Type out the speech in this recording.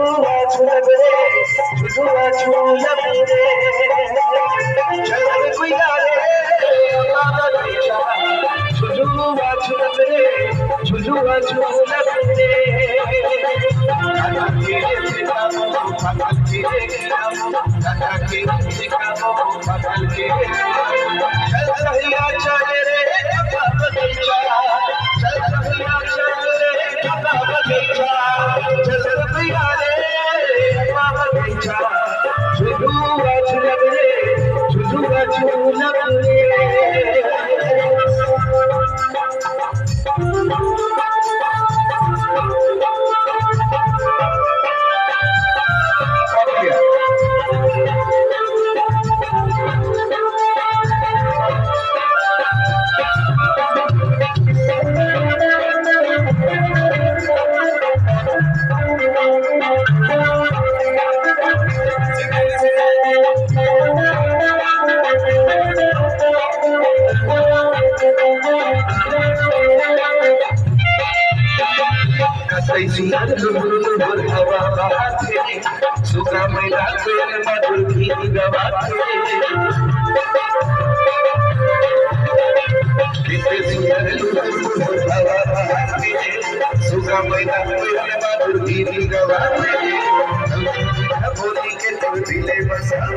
झुलुआ झुलब रे झुलुआ झुलब रे चल गुइया रे बाबा गैया झुलुआ झुलब रे झुलुआ झुलब रे दादा के सिखाओ पागल के सिखाओ दादा के सिखाओ पागल के चल रहिया चल रे बाबा गैया चल रहिया चल रे बाबा गैया चल रहिया रे बाबा गैया झुलुआ झुलब रे झुलुआ झुलब रे सुगा में डाले मधुर की गवाते कितने सुंदर हवा बहाते सुगा में डाले मधुर की गवाते बोली के तो दिले बसाओ